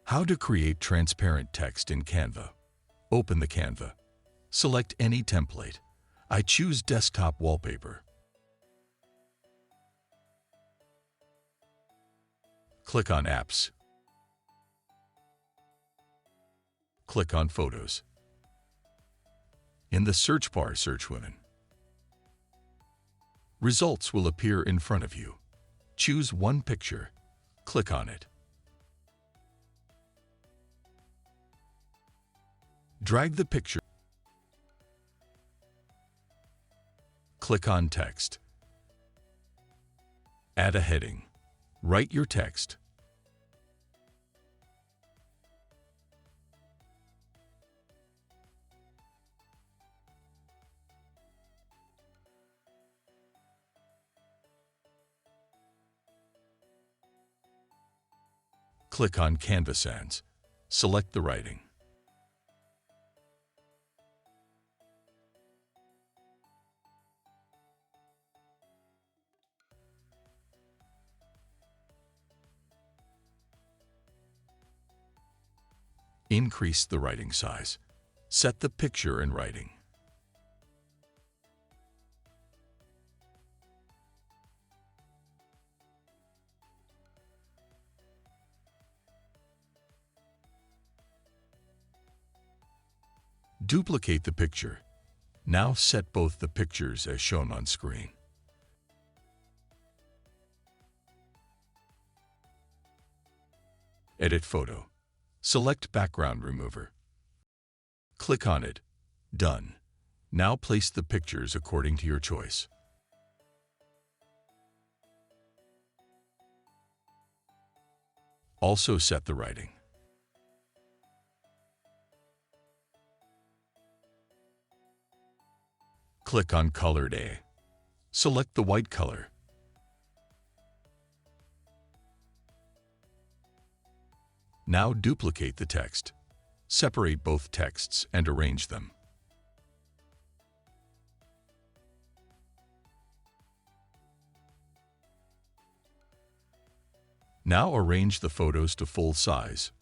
How to create transparent text in Canva. Open the Canva. Select any template. I choose desktop wallpaper. Click on Apps. Click on Photos. In the search bar, search Women. Results will appear in front of you. Choose one picture. Click on it. Drag the picture. Click on Text. Add a heading. Write your text. Click on Canva Sans. Select the writing. Increase the writing size. Set the picture and writing. Duplicate the picture. Now set both the pictures as shown on screen. Edit photo. Select Background Remover. Click on it. Done. Now place the pictures according to your choice. Also set the writing. Click on Colored A. Select the white color. Now duplicate the text. Separate both texts and arrange them. Now arrange the photos to full size.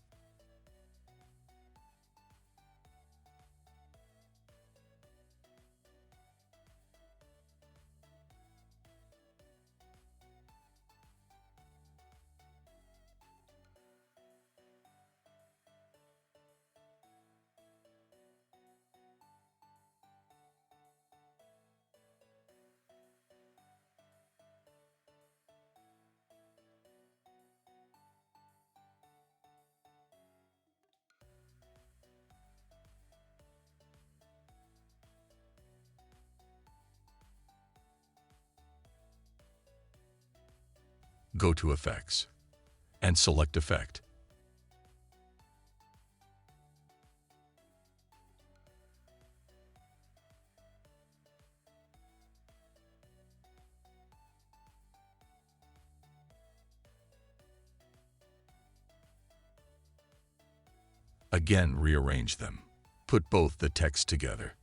Go to Effects and select Effect. Again, rearrange them. Put both the text together.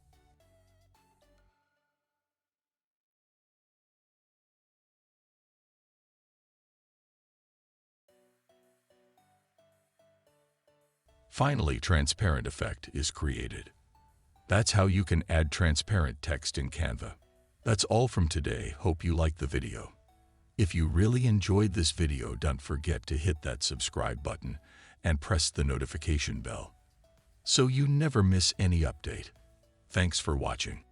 Finally, transparent effect is created. That's how you can add transparent text in Canva. That's all from today. Hope you liked the video. If you really enjoyed this video, don't forget to hit that subscribe button and press the notification bell so you never miss any update. Thanks for watching.